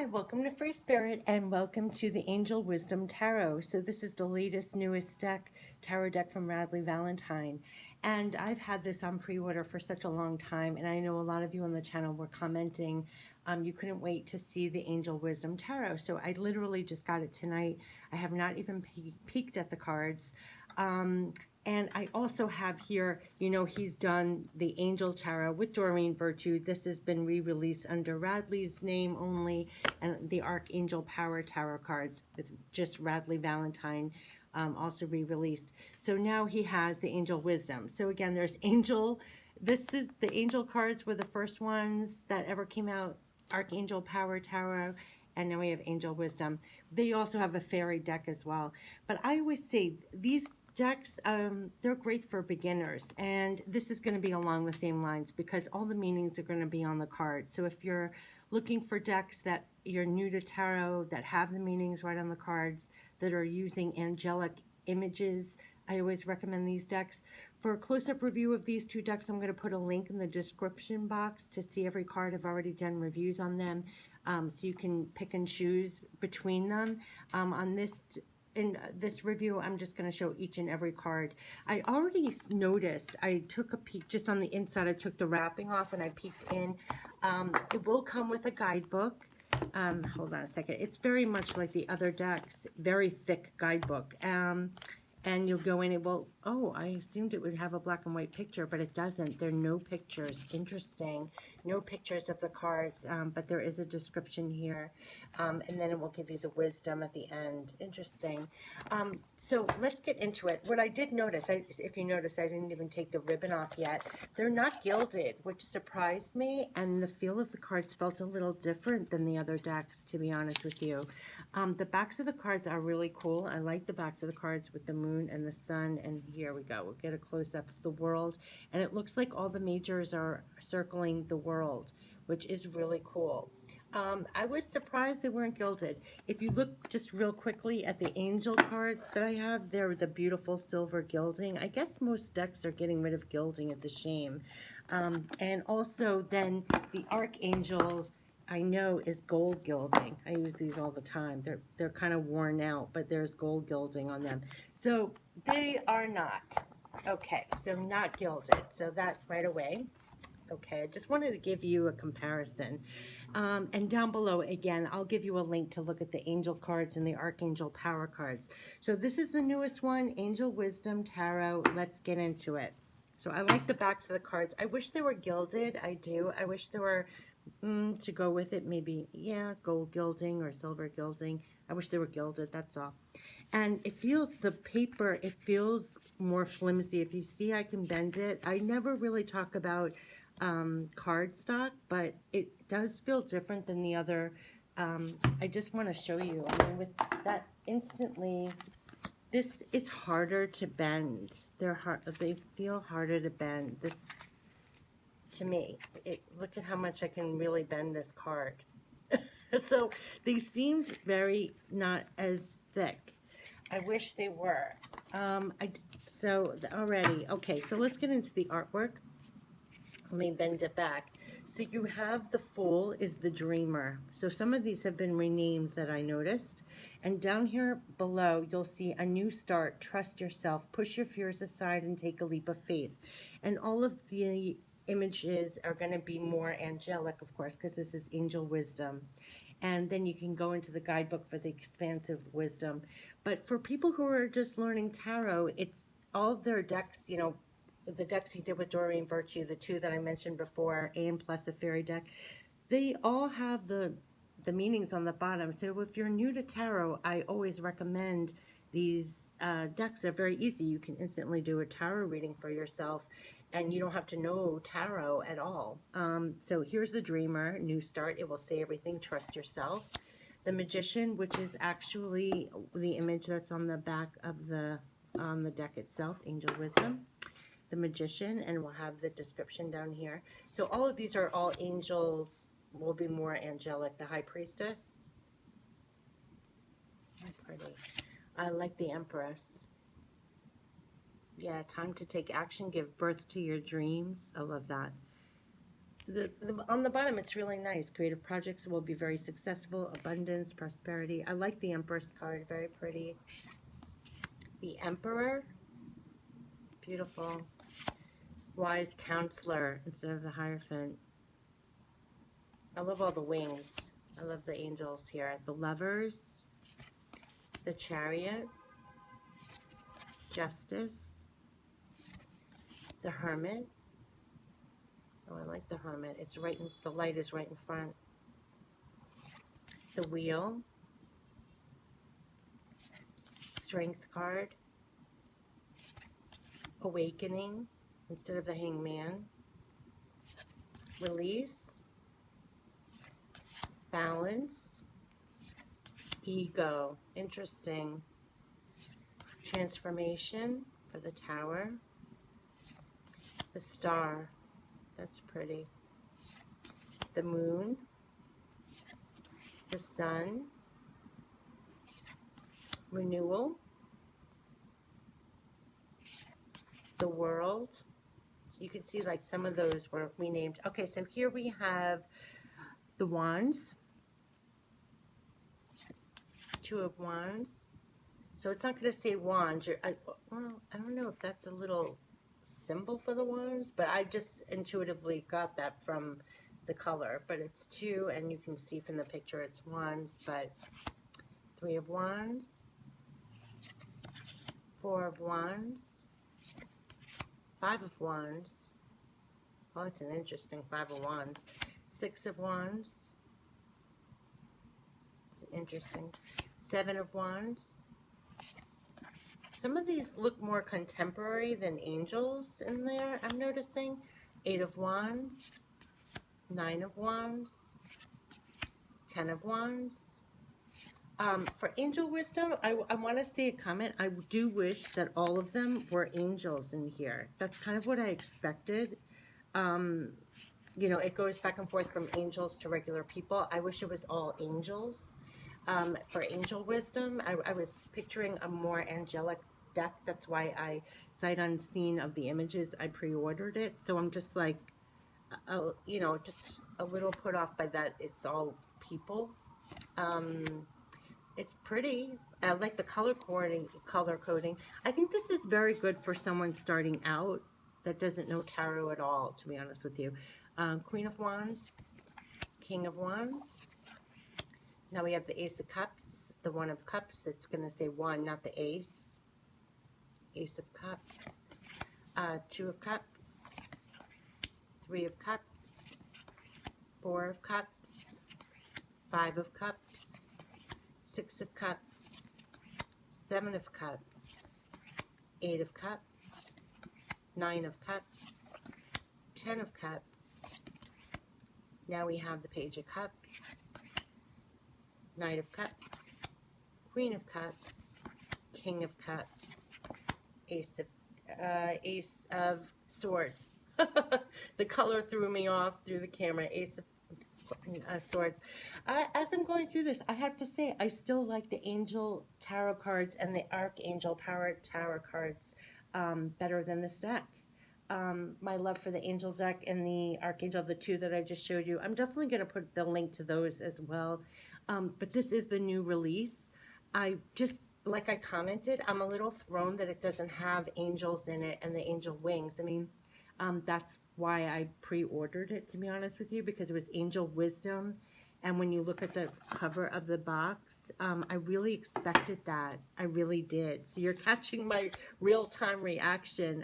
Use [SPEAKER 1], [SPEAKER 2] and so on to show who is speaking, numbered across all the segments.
[SPEAKER 1] Hi, welcome to Free Spirit and welcome to the Angel Wisdom Tarot. So this is the latest, newest deck, tarot deck from Radleigh Valentine. And I've had this on pre-order for such a long time, and I know a lot of you on the channel were commenting you couldn't wait to see the Angel Wisdom Tarot. So I literally just got it tonight. I have not even peeked at the cards. And I also have here, he's done the Angel Tarot with Doreen Virtue. This has been re-released under Radleigh's name only, and the Archangel Power Tarot cards with just Radleigh Valentine also re-released. So now he has the Angel Wisdom. So again, there's Angel. This is the Angel cards were the first ones that ever came out, Archangel Power Tarot. And now we have Angel Wisdom. They also have a fairy deck as well. But I always say these decks, they're great for beginners, and this is going to be along the same lines because all the meanings are going to be on the card. So if you're looking for decks that you're new to tarot, that have the meanings right on the cards, that are using angelic images, I always recommend these decks. For a close-up review of these two decks, I'm going to put a link in the description box to see every card. I've already done reviews on them, so you can pick and choose between them. In this review, I'm just going to show each and every card. I already noticed, I took a peek just on the inside. I took the wrapping off and I peeked in. It will come with a guidebook. Hold on a second. It's very much like the other decks, very thick guidebook. And you'll go in, it will, oh, I assumed it would have a black and white picture, but it doesn't. There are no pictures. Interesting. No pictures of the cards, but there is a description here. And then it will give you the wisdom at the end. Interesting. So let's get into it. What I did notice, if you notice, I didn't even take the ribbon off yet. They're not gilded, which surprised me, and the feel of the cards felt a little different than the other decks, to be honest with you. The backs of the cards are really cool. I like the backs of the cards with the moon and the sun, and here we go. We'll get a close-up of the world, and it looks like all the majors are circling the world, which is really cool. I was surprised they weren't gilded. If you look just real quickly at the angel cards that I have, they're the beautiful silver gilding. I guess most decks are getting rid of gilding. It's a shame. And also then the archangel, I know, is gold gilding. I use these all the time. They're kind of worn out, but there's gold gilding on them. So they are not. Okay, so not gilded. So that's right away. Okay, I just wanted to give you a comparison. And down below, again, I'll give you a link to look at the angel cards and the archangel power cards. So this is the newest one, Angel Wisdom Tarot. Let's get into it. So I like the backs of the cards. I wish they were gilded. I do. I wish there were, to go with it, maybe, yeah, gold gilding or silver gilding. I wish they were gilded, that's all. And it feels, the paper, it feels more flimsy. If you see, I can bend it. I never really talk about cardstock, but it does feel different than the other. I just want to show you. I mean, with that instantly, this is harder to bend. They feel harder to bend. This, to me, look at how much I can really bend this card. So they seemed very not as thick. I wish they were. So already, okay, so let's get into the artwork. Let me bend it back. So you have the Fool is the Dreamer. So some of these have been renamed that I noticed. And down here below, you'll see a new start, trust yourself, push your fears aside and take a leap of faith. And all of the images are going to be more angelic, of course, because this is angel wisdom. And then you can go into the guidebook for the expansive wisdom. But for people who are just learning tarot, it's all of their decks, the decks he did with Doreen Virtue, the two that I mentioned before, EMPRESS, a fairy deck, they all have the meanings on the bottom. So if you're new to tarot, I always recommend these decks. They're very easy. You can instantly do a tarot reading for yourself, and you don't have to know tarot at all. So here's the Dreamer, new start. It will say everything, trust yourself. The Magician, which is actually the image that's on the back of on the deck itself, Angel Wisdom. The Magician, and we'll have the description down here. So all of these are all angels, will be more angelic. The High Priestess. Very pretty. I like the Empress. Yeah, time to take action, give birth to your dreams. I love that. On the bottom, it's really nice. Creative projects will be very successful. Abundance, prosperity. I like the Empress card. Very pretty. The Emperor. Beautiful. Wise Counselor instead of the Hierophant. I love all the wings. I love the angels here. The Lovers. The Chariot. Justice. The Hermit. Oh, I like the Hermit. It's right in, the light is right in front. The Wheel. Strength card. Awakening instead of the Hangman. Release. Balance. Ego. Interesting. Transformation for the Tower. The Star. That's pretty. The Moon. The Sun. Renewal. The World. So you can see like some of those were renamed. Okay, so here we have the Wands. Two of Wands. So it's not going to say wands. Well, I don't know if that's a little symbol for the wands, but I just intuitively got that from the color. But it's two, and you can see from the picture it's wands, but Three of Wands, Four of Wands, Five of Wands. Oh, it's an interesting Five of Wands. Six of Wands. It's interesting. Seven of Wands. Some of these look more contemporary than angels in there, I'm noticing. Eight of Wands. Nine of Wands. 10 of Wands. For angel wisdom, I want to see a comment. I do wish that all of them were angels in here. That's kind of what I expected. You know, it goes back and forth from angels to regular people. I wish it was all angels. For angel wisdom, I was picturing a more angelic deck. That's why I, sight unseen of the images, I pre-ordered it. So I'm just like, you know, just a little put off by that it's all people. It's pretty. I like the color coding. I think this is very good for someone starting out that doesn't know tarot at all, to be honest with you. Queen of Wands, King of Wands. Now we have the Ace of Cups, the One of Cups. It's going to say one, not the Ace. Ace of Cups. Two of Cups. Three of Cups. Four of Cups. Five of Cups. Six of Cups. Seven of Cups. Eight of Cups. Nine of Cups. 10 of Cups. Now we have the Page of Cups. Knight of Cups, Queen of Cups, King of Cups, Ace of Swords. The color threw me off through the camera. Ace of Swords. As I'm going through this, I have to say I still like the Angel Tarot cards and the Archangel Power Tarot cards better than this deck. My love for the Angel deck and the Archangel, the two that I just showed you, I'm definitely going to put the link to those as well. But this is the new release. I just, like I commented, I'm a little thrown that it doesn't have angels in it and the angel wings. I mean, that's why I pre-ordered it, to be honest with you, because it was Angel Wisdom. And when you look at the cover of the box, I really expected that. I really did. So you're catching my real-time reaction.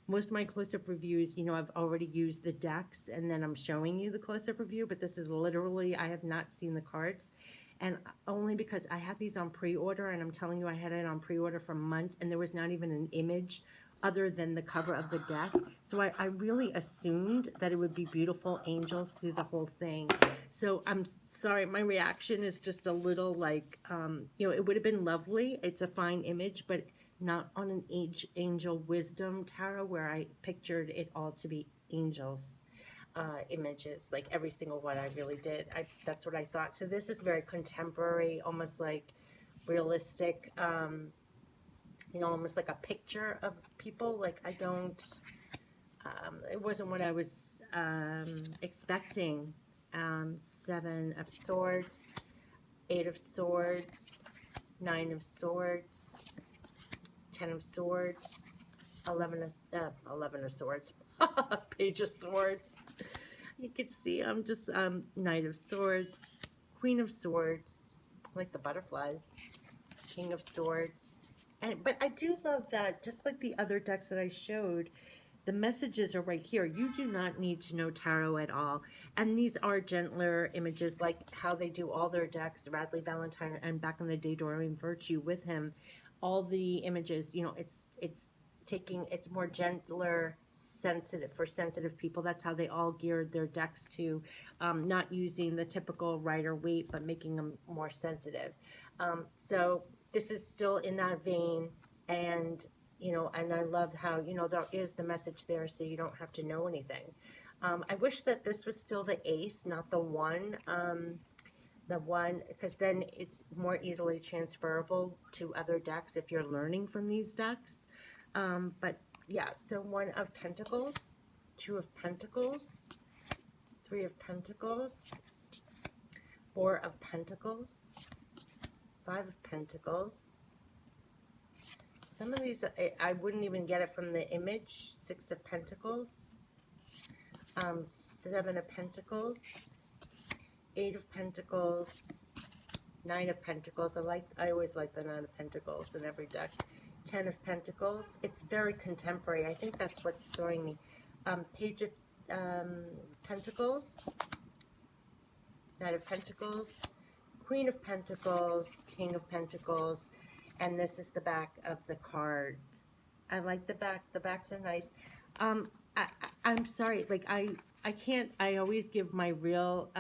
[SPEAKER 1] Most of my close-up reviews, you know, I've already used the decks, and then I'm showing you the close-up review, but this is literally, I have not seen the cards. And only because I had these on pre-order, and I'm telling you, I had it on pre-order for months, and there was not even an image other than the cover of the deck. So I really assumed that it would be beautiful angels through the whole thing. So I'm sorry, my reaction is just a little like, you know, it would have been lovely. It's a fine image, but not on an Angel Wisdom Tarot where I pictured it all to be angels. Images, like every single one. I really did. That's what I thought. So this is very contemporary, almost like realistic, you know, almost like a picture of people. Like I don't, it wasn't what I was expecting. 7 of Swords, 8 of Swords, 9 of Swords, 10 of Swords, 11 of Swords, Page of Swords. You can see I'm just Knight of Swords, Queen of Swords, like the butterflies, King of Swords. But I do love that, just like the other decks that I showed, the messages are right here. You do not need to know tarot at all. And these are gentler images, like how they do all their decks, Radleigh Valentine, and back in the day, Doreen Virtue with him. All the images, you know, it's more gentler, sensitive, for sensitive people. That's how they all geared their decks to, not using the typical Rider-Waite, but making them more sensitive. So this is still in that vein, and you know, and I love how, you know, there is the message there, so you don't have to know anything. I wish that this was still the ace, not the one, because then it's more easily transferable to other decks if you're learning from these decks. But yeah, so 1 of Pentacles, 2 of Pentacles, 3 of Pentacles, 4 of Pentacles, 5 of Pentacles. Some of these, I wouldn't even get it from the image. 6 of Pentacles, 7 of Pentacles, 8 of Pentacles, 9 of Pentacles. I always like the 9 of Pentacles in every deck. 10 of Pentacles. It's very contemporary. I think that's what's throwing me. Page of Pentacles, 9 of Pentacles, Queen of Pentacles, King of Pentacles, and this is the back of the card. I like the back. The backs are nice. I'm sorry, like I can't, I always give my real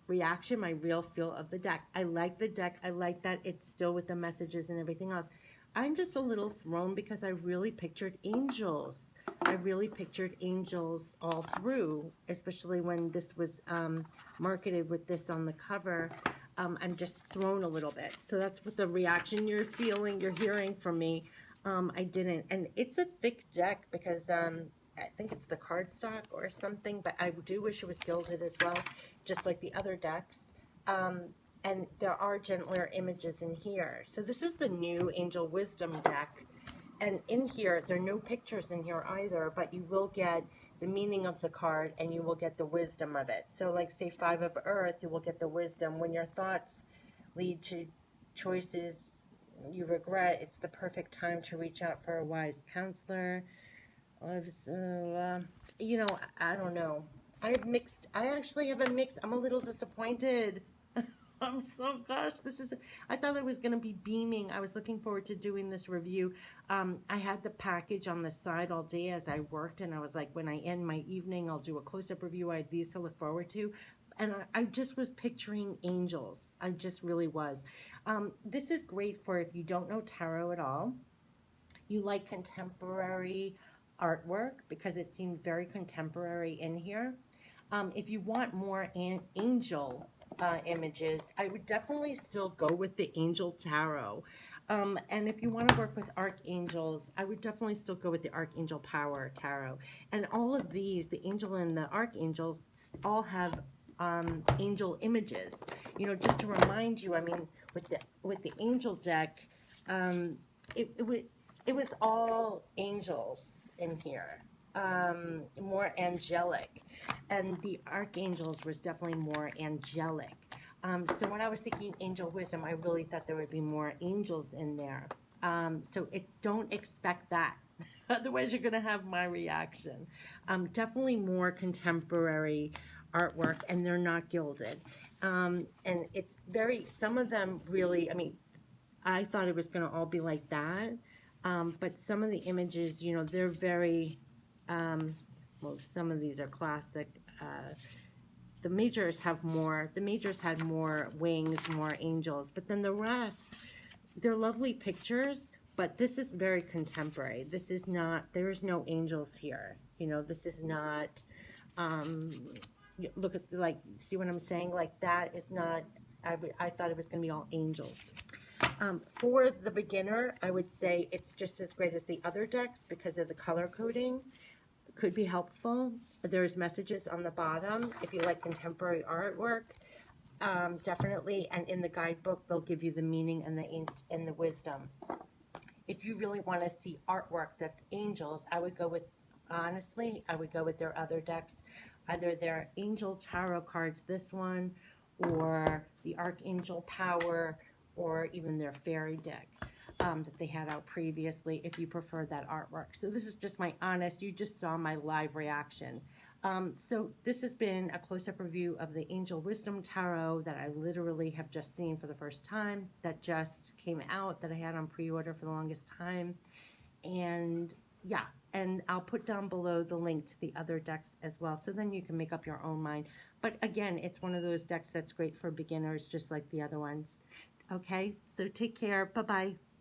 [SPEAKER 1] reaction, my real feel of the deck. I like the deck. I like that it's still with the messages and everything else. I'm just a little thrown because I really pictured angels. I really pictured angels all through, especially when this was marketed with this on the cover. I'm just thrown a little bit. So that's what the reaction you're feeling, you're hearing from me. I didn't. And it's a thick deck because I think it's the cardstock or something, but I do wish it was gilded as well, just like the other decks. And there are gentler images in here. So this is the new Angel Wisdom deck. And in here, there are no pictures in here either, but you will get the meaning of the card and you will get the wisdom of it. So like say 5 of Earth, you will get the wisdom. When your thoughts lead to choices you regret, it's the perfect time to reach out for a wise counselor. You know, I don't know. I actually have a mix. I'm a little disappointed. I'm so, gosh, I thought I was going to be beaming. I was looking forward to doing this review. I had the package on the side all day as I worked, and I was like, when I end my evening, I'll do a close-up review. I had these to look forward to. And I just was picturing angels. I just really was. This is great for if you don't know tarot at all. You like contemporary artwork because it seemed very contemporary in here. If you want more angel images, I would definitely still go with the Angel Tarot. And if you want to work with archangels, I would definitely still go with the Archangel Power Tarot. And all of these, the angel and the archangel, all have angel images. You know, just to remind you, I mean, with the angel deck, it was all angels in here, more angelic, and the archangels was definitely more angelic. So when I was thinking angel wisdom, I really thought there would be more angels in there. So don't expect that. Otherwise, you're going to have my reaction. Definitely more contemporary artwork, and they're not gilded. And it's some of them really, I mean, I thought it was going to all be like that. But some of the images, you know, they're very, well, some of these are classic. The majors had more wings, more angels, but then the rest, they're lovely pictures, but this is very contemporary. This is not, there's no angels here. You know, this is not, look at, like, see what I'm saying? Like, that is not, I thought it was going to be all angels. For the beginner, I would say it's just as great as the other decks because of the color coding. could be helpful. There's messages on the bottom if you like contemporary artwork. Definitely, and in the guidebook, they'll give you the meaning and the wisdom. If you really want to see artwork that's angels, honestly, I would go with their other decks, either their Angel Tarot cards, this one, or the Archangel Power, or even their Fairy deck that they had out previously, if you prefer that artwork. So this is just my honest, you just saw my live reaction. So this has been a close-up review of the Angel Wisdom Tarot that I literally have just seen for the first time, that just came out, that I had on pre-order for the longest time. And yeah, and I'll put down below the link to the other decks as well, so then you can make up your own mind. But again, it's one of those decks that's great for beginners, just like the other ones. Okay, so take care. Bye-bye.